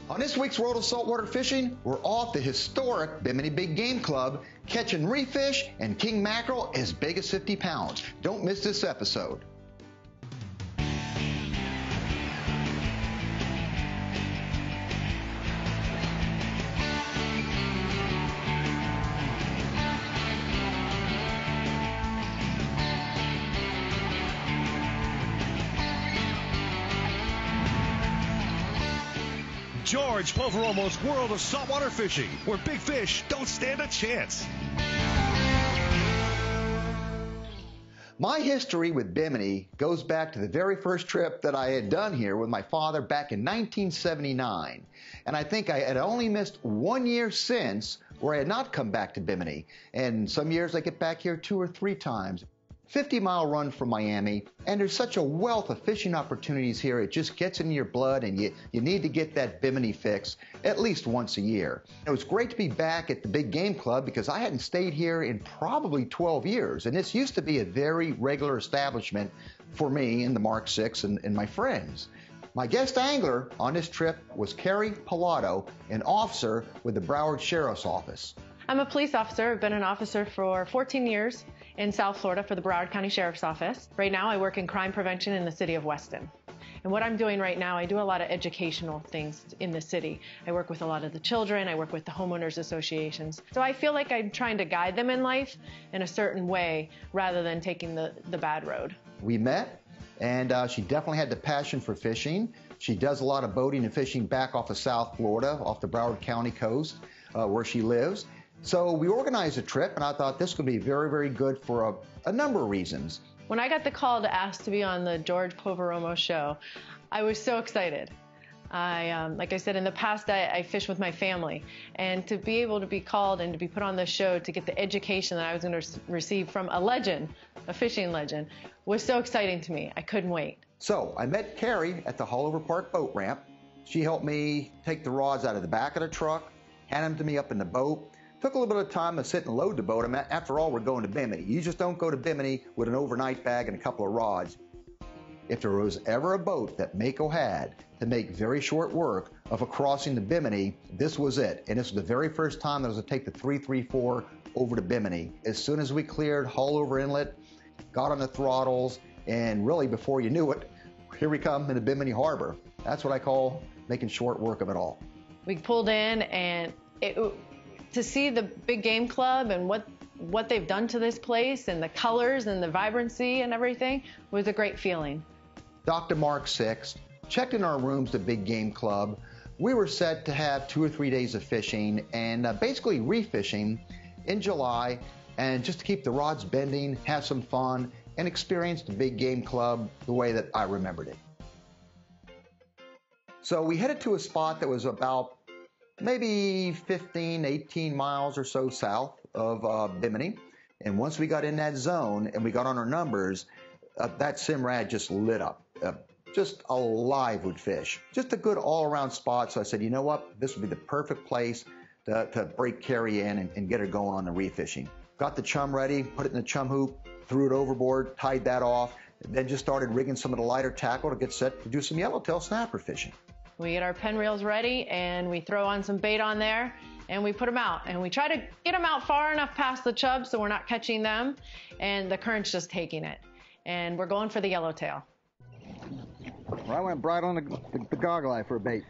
On this week's World of Saltwater Fishing, we're off the historic Bimini Big Game Club, catching reef fish and king mackerel as big as 50 pounds. Don't miss this episode. George Poveromo's World of Saltwater Fishing, where big fish don't stand a chance. My history with Bimini goes back to the very first trip that I had done here with my father back in 1979. And I think I had only missed 1 year since where I had not come back to Bimini. And some years I get back here 2 or 3 times. 50-mile run from Miami, and there's such a wealth of fishing opportunities here. It just gets in your blood, and you need to get that Bimini fix at least once a year. It was great to be back at the Big Game Club because I hadn't stayed here in probably 12 years, and this used to be a very regular establishment for me and the Mark VI and my friends. My guest angler on this trip was Carrie Pilato, an officer with the Broward Sheriff's Office. I'm a police officer. I've been an officer for 14 years in South Florida for the Broward County Sheriff's Office. Right now I work in crime prevention in the city of Weston. And what I'm doing right now, I do a lot of educational things in the city. I work with a lot of the children, I work with the homeowners associations. So I feel like I'm trying to guide them in life in a certain way rather than taking the bad road. We met, and she definitely had the passion for fishing. She does a lot of boating and fishing back off of South Florida, off the Broward County coast, where she lives. So we organized a trip, and I thought this could be very, very good for a number of reasons. When I got the call to ask to be on the George Poveromo show, I was so excited. Like I said, in the past, I fished with my family, and to be able to be called and to be put on this show to get the education that I was going to receive from a legend, a fishing legend, was so exciting to me. I couldn't wait. So I met Carrie at the Haulover Park boat ramp. She helped me take the rods out of the back of the truck, hand them to me up in the boat. Took a little bit of time to sit and load the boat. I mean, after all, we're going to Bimini. You just don't go to Bimini with an overnight bag and a couple of rods. If there was ever a boat that Mako had to make very short work of a crossing to Bimini, this was it. And this was the very first time that I was going to take the 334 over to Bimini. As soon as we cleared Haulover Inlet, got on the throttles, and really before you knew it, here we come in the Bimini Harbor. That's what I call making short work of it all. We pulled in, and to see the Big Game Club and what they've done to this place and the colors and the vibrancy and everything was a great feeling. Dr. Mark VI checked in our rooms at Big Game Club. We were set to have 2 or 3 days of fishing and basically reef fishing in July, and just to keep the rods bending, have some fun, and experience the Big Game Club the way that I remembered it. So we headed to a spot that was about maybe 15, 18 miles or so south of Bimini. And once we got in that zone and we got on our numbers, that Simrad just lit up, just alive with fish. Just a good all-around spot. So I said, you know what, this would be the perfect place to break Carrie in and get her going on the reef fishing. Got the chum ready, put it in the chum hoop, threw it overboard, tied that off, and then just started rigging some of the lighter tackle to get set to do some yellowtail snapper fishing. We get our pen reels ready, and we throw on some bait on there, and we put them out. And we try to get them out far enough past the chub so we're not catching them, and the current's just taking it. And we're going for the yellowtail. Well, I went right on the goggle eye for a bait.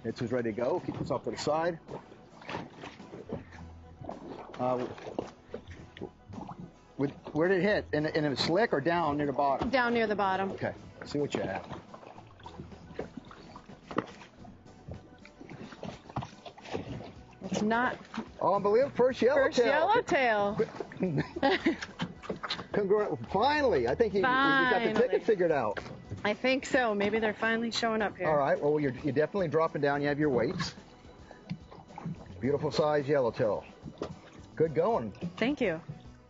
It's just ready to go. Keep this off to the side. Where did it hit? In a slick or down near the bottom? Down near the bottom. Okay, let's see what you have. It's not. Oh, unbelievable. First yellowtail. Finally, I think we got the ticket figured out. I think so. Maybe they're finally showing up here. All right, well, you're definitely dropping down. You have your weights. Beautiful size yellowtail. Good going. Thank you.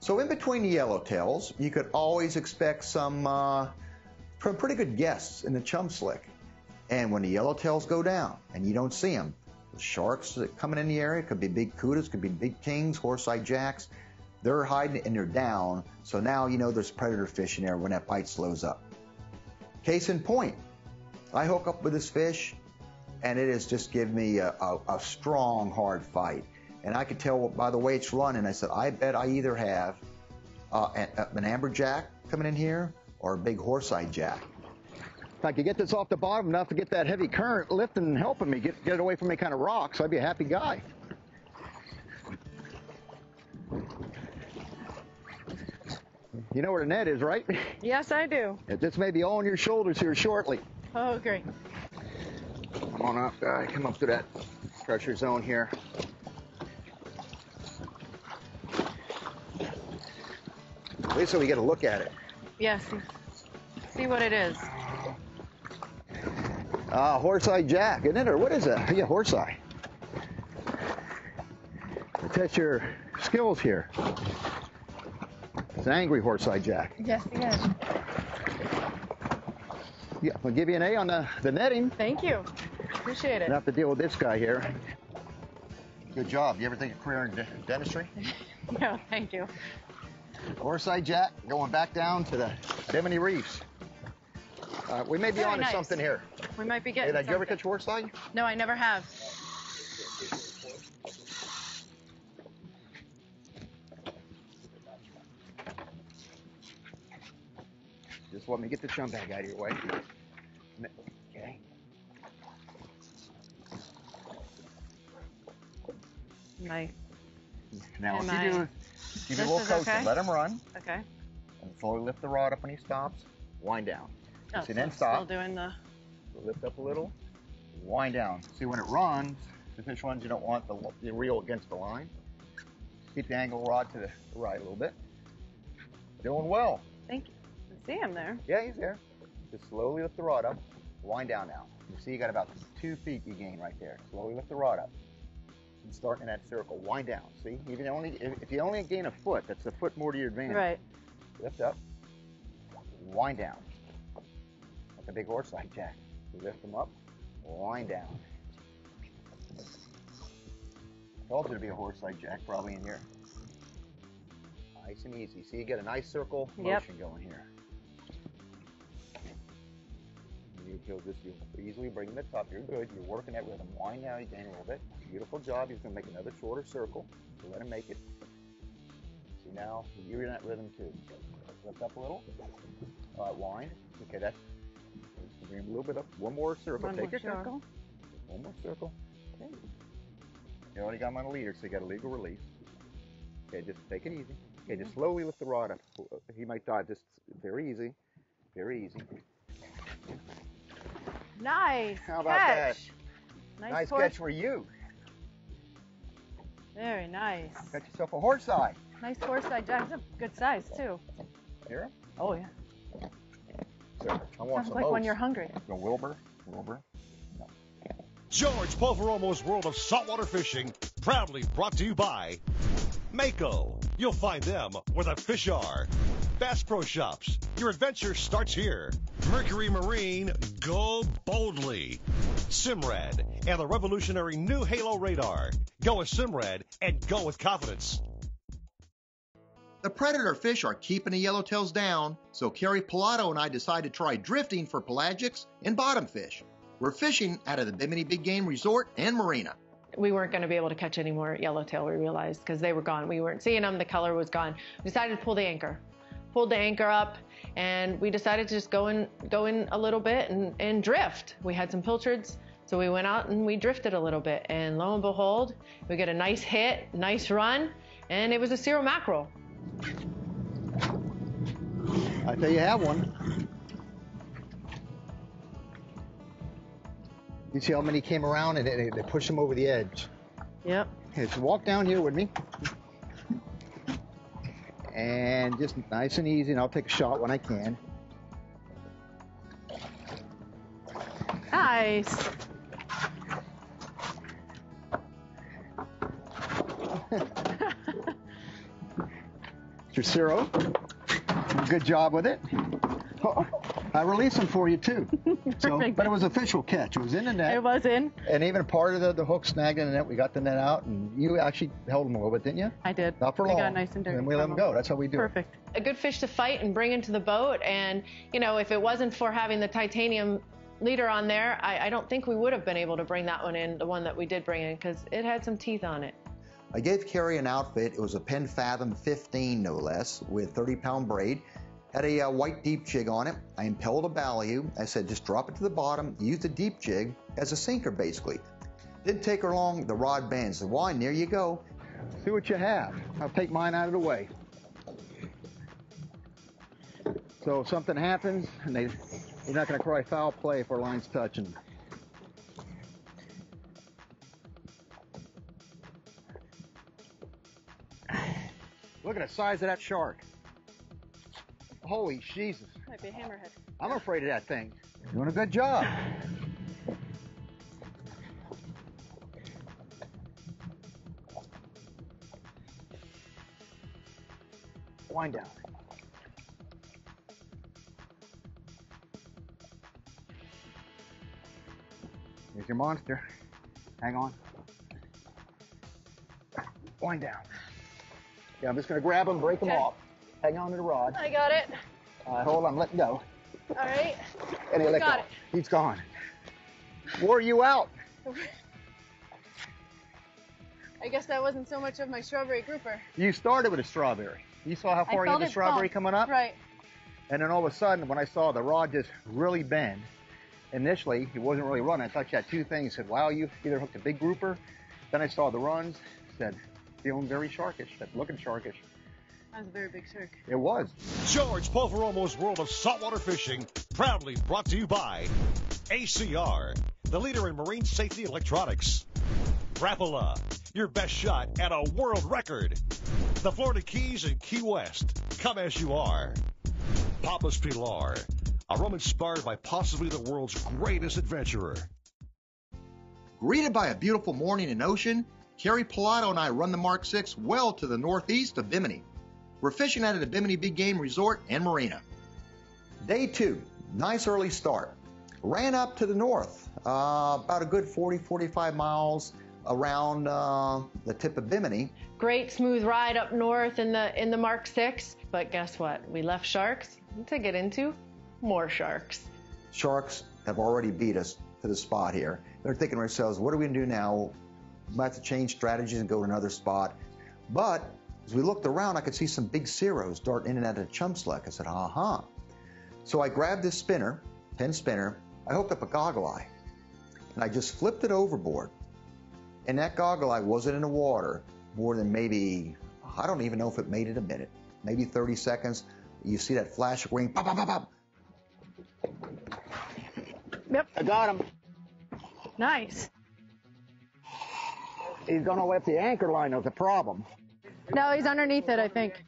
So in between the yellowtails, you could always expect some pretty good guests in the chum slick. And when the yellowtails go down and you don't see them, the sharks that coming in the area, could be big kudas, could be big kings, horse-eyed jacks, they're hiding and they're down. So now you know there's predator fish in there when that bite slows up. Case in point, I hook up with this fish and it has just given me a strong, hard fight. And I could tell by the way it's running, I said, I bet I either have an amberjack coming in here or a big horse-eyed jack. If I could get this off the bottom enough to get that heavy current lifting and helping me get it away from any kind of rocks, I'd be a happy guy. You know where the net is, right? Yes, I do. This may be on your shoulders here shortly. Oh, great. Come on up, guy. Come up to that pressure zone here. At least so we get a look at it. Yes. See what it is. Horse-eye jack, isn't it? Or what is that? Yeah, horse-eye. Test your skills here. It's an angry horse-eye jack. Yes, he is. Yeah, I'll give you an A on the netting. Thank you. Appreciate it. Don't have to deal with this guy here. Good job. You ever think of career in dentistry? No, thank you. Horse-eye jack going back down to the Bimini Reefs. We may be Very on to nice. something here. We might be Hey, getting did you ever something. catch horse-eye? No, I never have. Just let me get the chum bag out of your way. Okay. Nice. Now, Am if I- you do a This little is coaching, okay? let him run, Okay. and slowly lift the rod up when he stops. Wind down. Oh, See, so then I'm stop. Still doing the. Lift up a little. Wind down. See, when it runs, the fish runs, you don't want the reel against the line. Keep the angle rod to the right a little bit. Doing well. Thank you. I see him there. Yeah, he's there. Just slowly lift the rod up. Wind down now. You see you got about 2 feet you gain right there. Slowly lift the rod up. And start in that circle. Wind down. See, even if you only gain a foot, that's a foot more to your advantage. Right. Lift up. Wind down. Like a big horse-eye jack. Lift them up. Wind down. Told you to be a horse-eye jack probably in here. Nice and easy. See, you get a nice circle motion going here. You'll easily bring them to the top. You're good. You're working that rhythm. Wind down again a little bit. Beautiful job. He's going to make another shorter circle. So let him make it. See now, you're in that rhythm too. Lift up a little. Wind. Okay, that's. Bring him a little bit up. One more circle. One Take more your time. circle. One more circle. Okay. You already got him on a leader, so you got a legal release. Okay, just take it easy. Okay, just slowly lift the rod up. He might dive. Just very easy. Very easy. Nice. How about catch. that? Nice Nice horse. catch for you. Very nice. Got yourself a horse eye. Nice horse-eye jack. It's a good size too. Hear him? Oh yeah. So, I want Sounds some like when oats. you're hungry. No, Wilbur. No. George Poveromo's World of Saltwater Fishing, proudly brought to you by Mako. You'll find them where the fish are. Bass Pro Shops. Your adventure starts here. Mercury Marine, go boldly. Simrad and the revolutionary new Halo radar. Go with Simrad and go with confidence. The predator fish are keeping the yellowtails down, so Kerry Pilato and I decided to try drifting for pelagics and bottom fish. We're fishing out of the Bimini Big Game Resort and Marina. We weren't going to be able to catch any more yellowtail, we realized, because they were gone. We weren't seeing them. The color was gone. We decided to pull the anchor. Pulled the anchor up, and we decided to just go in a little bit and drift. We had some pilchards, so we went out and we drifted a little bit. And lo and behold, we get a nice hit, nice run, and it was a Cero mackerel. I tell you have one. You see how many came around and they pushed them over the edge. Yep. Okay, so walk down here with me. And just nice and easy, and I'll take a shot when I can. Nice. It's your Cero. Good job with it. Oh. I released them for you too. So, but it was an official catch. It was in the net. It was in. And even part of the hook snagged in the net. We got the net out, and you actually held them a little bit, didn't you? I did. Not for They long. got nice and dirty. And we let them go. That's how we do Perfect. it. A good fish to fight and bring into the boat. And, you know, if it wasn't for having the titanium leader on there, I don't think we would have been able to bring that one in, the one that we did bring in, because it had some teeth on it. I gave Carrie an outfit. It was a Penn Fathom 15, no less, with 30-pound braid. Had a white deep jig on it. I impelled a ballast. I said, just drop it to the bottom. Use the deep jig as a sinker, basically. Didn't take her long. The rod bends. The wine, there you go. See what you have. I'll take mine out of the way. So if something happens, and you're not going to cry foul play if our line's touching. Look at the size of that shark. Holy Jesus. Might be a hammerhead. I'm afraid of that thing. Doing a good job. Wind down. Here's your monster. Hang on. Wind down. Yeah, I'm just going to grab him, break him Okay. off. Hang on to the rod. I got it. Hold on, let go. All right. And he let Got go. it. He's gone. Wore you out. I guess that wasn't so much of my strawberry grouper. You started with a strawberry. You saw how far you had the strawberry coming up? Right. And then all of a sudden, when I saw the rod just really bend, initially, it wasn't really running. I thought you had two things. I said, wow, you either hooked a big grouper. Then I saw the runs. Said, feeling very sharkish. Said, looking sharkish. That was a very big shark. It was. George Polveromo's World of Saltwater Fishing, proudly brought to you by ACR, the leader in marine safety electronics. Rapala, your best shot at a world record. The Florida Keys and Key West, come as you are. Papa's Pilar, a rum inspired by possibly the world's greatest adventurer. Greeted by a beautiful morning and ocean, Carrie Pilato and I run the Mark VI well to the northeast of Bimini. We're fishing out of the Bimini Big Game Resort and Marina. Day 2, nice early start. Ran up to the north, about a good 40-45 miles around the tip of Bimini. Great smooth ride up north in the Mark VI, but guess what? We left sharks to get into more sharks. Sharks have already beat us to the spot here. They're thinking to ourselves, what are we going to do now? We might have to change strategies and go to another spot. But as we looked around, I could see some big Ceros darting in and out of the chum slack. I said, aha. So I grabbed this spinner, 10 spinner. I hooked up a goggle eye, and I just flipped it overboard. And that goggle eye wasn't in the water more than maybe, I don't even know if it made it a minute, maybe 30 seconds. You see that flash of green, pop, pop, pop, pop. Yep. I got him. Nice. He's going to let the anchor line was the problem. No, he's underneath it, I think.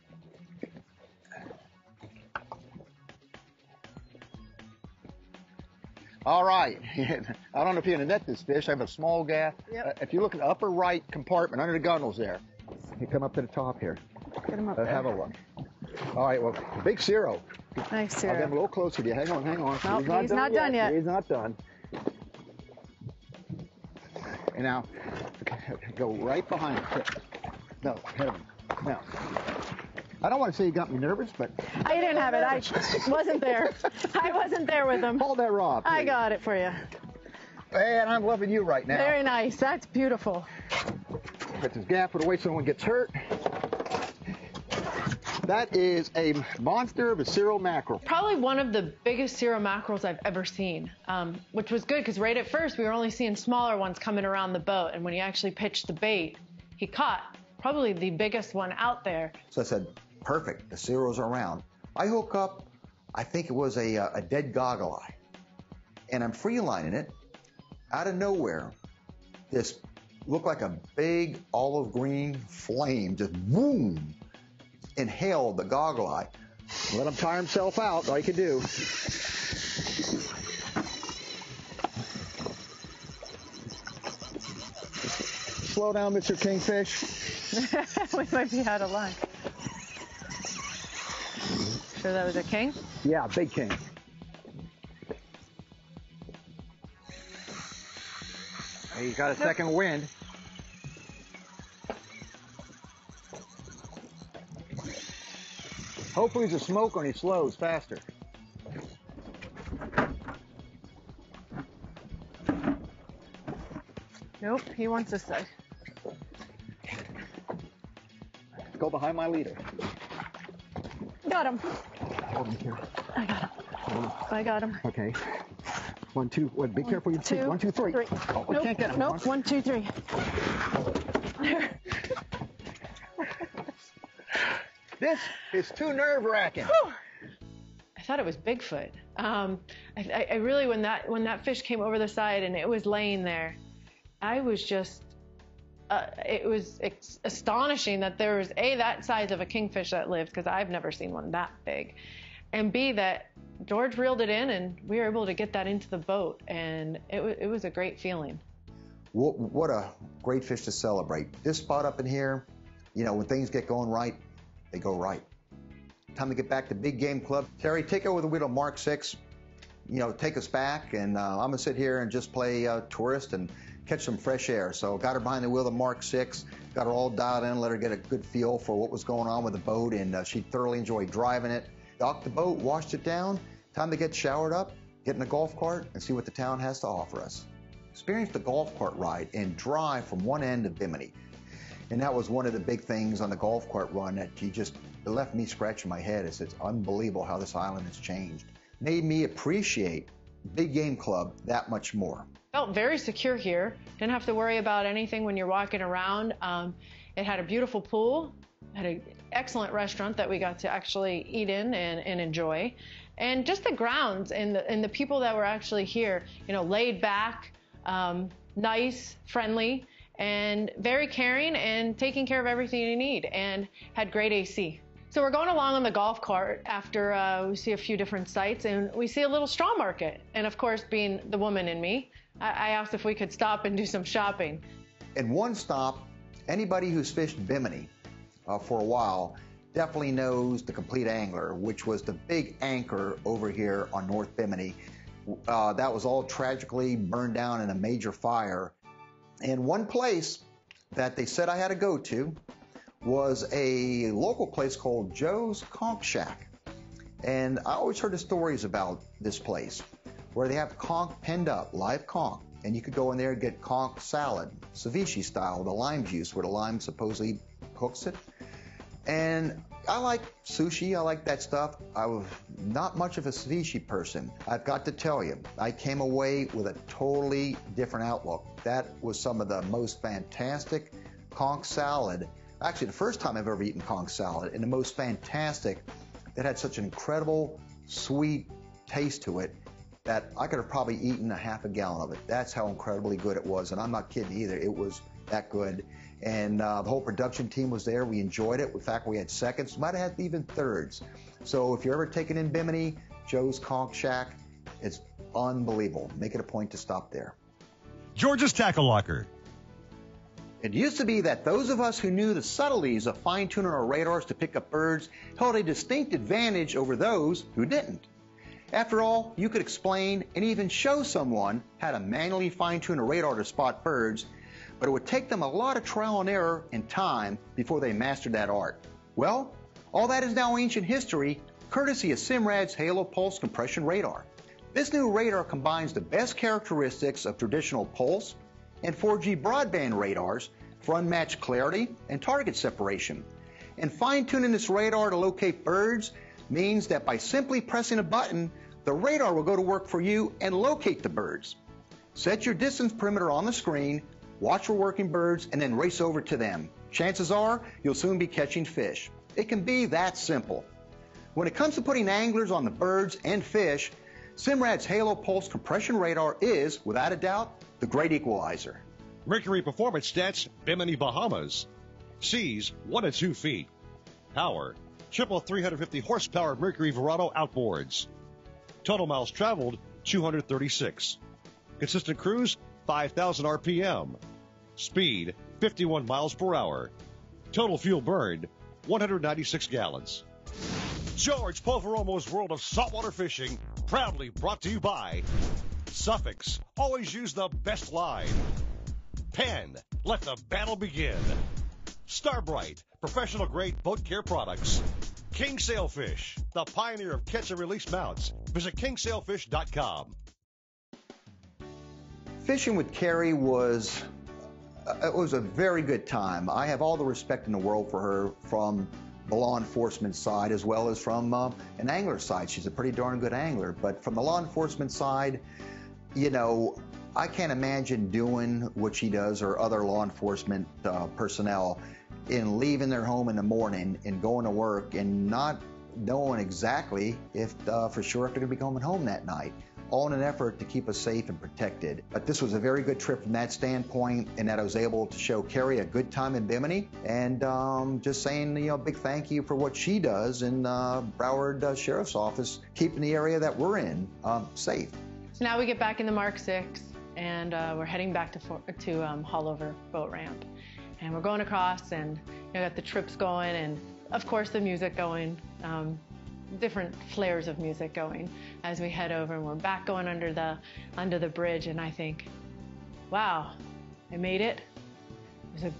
All right. I don't know if you're going to net this fish. I have a small gaff. Yep. If you look at the upper right compartment under the gunnels there, you come up to the top here. Get him up Let's there. have a look. All right, well, big Cero. Nice, I'll get him a Sarah. little closer to you. Hang on, hang on. Nope, he's not done yet. He's not done. And now, go right behind him. No, ahead of him. Now, I don't want to say you got me nervous, but I didn't have it. I wasn't there. I wasn't there with him. hold that rod, I please. got it for you. Man, I'm loving you right now. Very nice. That's beautiful. Put this gaff for the way someone gets hurt. That is a monster of a Cero mackerel. Probably one of the biggest Cero mackerels I've ever seen, which was good because right at first we were only seeing smaller ones coming around the boat, and when he actually pitched the bait, he caught probably the biggest one out there. So I said, perfect, the Cero's are around. I hook up, I think it was a dead goggle eye, and I'm freelining it. Out of nowhere, this looked like a big olive green flame just boom, inhaled the goggle eye. Let him tire himself out. All you can do. Slow down, Mr. Kingfish. We might be out of line. Sure that was a king? Yeah, big king. He's got a second wind. Hopefully there's a smoke when he slows faster. Nope, he wants this side. Go behind my leader. Got him. Hold him here. I got him. I got him. Okay. 1, 2. Wait, be careful. You Two, 1, 2, 3. three. Oh, we can't get him. Nope. 1, 2, 3. There. This is too nerve-wracking. I thought it was Bigfoot. I really, when that fish came over the side and it was laying there, I was just, it was astonishing that there was A, that size of a kingfish that lived, because I've never seen one that big, and B, that George reeled it in and we were able to get that into the boat, and it was a great feeling. What a great fish to celebrate. This spot up in here, you know, when things get going right, they go right. Time to get back to Big Game Club. Terry, take over the wheel of Mark 6. You know, take us back, and I'm going to sit here and just play tourist and catch some fresh air. So got her behind the wheel of the Mark 6, got her all dialed in, let her get a good feel for what was going on with the boat, and she thoroughly enjoyed driving it. Docked the boat, washed it down. Time to get showered up, get in a golf cart, and see what the town has to offer us. Experienced the golf cart ride and drive from one end of Bimini. And that was one of the big things on the golf cart run that it left me scratching my head. It's unbelievable how this island has changed. Made me appreciate Big Game Club that much more. Felt very secure here. Didn't have to worry about anything when you're walking around. It had a beautiful pool, had an excellent restaurant that we got to actually eat in and enjoy. And just the grounds and the people that were actually here, you know, laid back, nice, friendly, and very caring and taking care of everything you need, and had great AC. So we're going along on the golf cart after we see a few different sites, and we see a little straw market. And of course, being the woman in me, I asked if we could stop and do some shopping. In one stop, anybody who's fished Bimini for a while definitely knows the Complete Angler, which was the big anchor over here on North Bimini. That was all tragically burned down in a major fire. And one place that they said I had to go to was a local place called Joe's Conch Shack. And I always heard the stories about this place where they have conch penned up, live conch. And you could go in there and get conch salad, ceviche style, the lime juice where the lime supposedly cooks it. And I like sushi, I like that stuff. I was not much of a ceviche person. I've got to tell you, I came away with a totally different outlook. That was some of the most fantastic conch salad. Actually, the first time I've ever eaten conch salad, and the most fantastic, that had such an incredible, sweet taste to it that I could have probably eaten a half a gallon of it. That's how incredibly good it was, and I'm not kidding either. It was that good. And the whole production team was there. We enjoyed it. In fact, we had seconds, might have had even thirds. So if you're ever taking in Bimini, Joe's Conch Shack, it's unbelievable. Make it a point to stop there. George's Tackle Locker. It used to be that those of us who knew the subtleties of fine-tuning our radars to pick up birds held a distinct advantage over those who didn't. After all, you could explain and even show someone how to manually fine-tune a radar to spot birds, but it would take them a lot of trial and error and time before they mastered that art. Well, all that is now ancient history, courtesy of Simrad's Halo Pulse Compression Radar. This new radar combines the best characteristics of traditional pulse and 4G broadband radars for unmatched clarity and target separation. And fine-tuning this radar to locate birds means that by simply pressing a button, the radar will go to work for you and locate the birds. Set your distance perimeter on the screen, watch for working birds, and then race over to them. Chances are you'll soon be catching fish. It can be that simple. When it comes to putting anglers on the birds and fish, Simrad's Halo Pulse Compression Radar is, without a doubt, the great equalizer. Mercury Performance Stats, Bimini, Bahamas. Seas 1 to 2 feet. Power, triple 350 horsepower Mercury Verado outboards. Total miles traveled, 236. Consistent cruise, 5,000 RPM. Speed, 51 miles per hour. Total fuel burned, 196 gallons. George Poveromo's World of Saltwater Fishing, proudly brought to you by Suffix. Always use the best line. Penn. Let the battle begin. Starbright, professional-grade boat care products. King Sailfish, the pioneer of catch and release mounts. Visit kingsailfish.com. Fishing with Carrie was a very good time. I have all the respect in the world for her from the law enforcement side as well as from an angler side. She's a pretty darn good angler. But from the law enforcement side, you know, I can't imagine doing what she does or other law enforcement personnel in leaving their home in the morning and going to work and not knowing exactly if for sure if they're going to be coming home that night, all in an effort to keep us safe and protected. But this was a very good trip from that standpoint, in that I was able to show Carrie a good time in Bimini, and just saying, you know, big thank you for what she does in Broward Sheriff's Office, keeping the area that we're in safe. So now we get back in the Mark 6, and we're heading back to Haulover Boat Ramp. And we're going across, and you know, got the trips going, and of course the music going, different flares of music going as we head over, and we're back going under the bridge. And I think, wow, I made it. It was a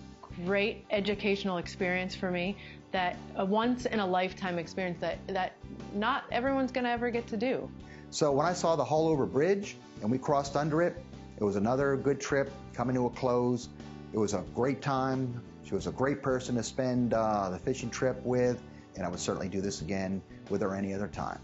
great educational experience for me, that a once in a lifetime experience that not everyone's gonna ever get to do. So when I saw the Haulover Bridge and we crossed under it, it was another good trip coming to a close. It was a great time. She was a great person to spend the fishing trip with, and I would certainly do this again with her any other time.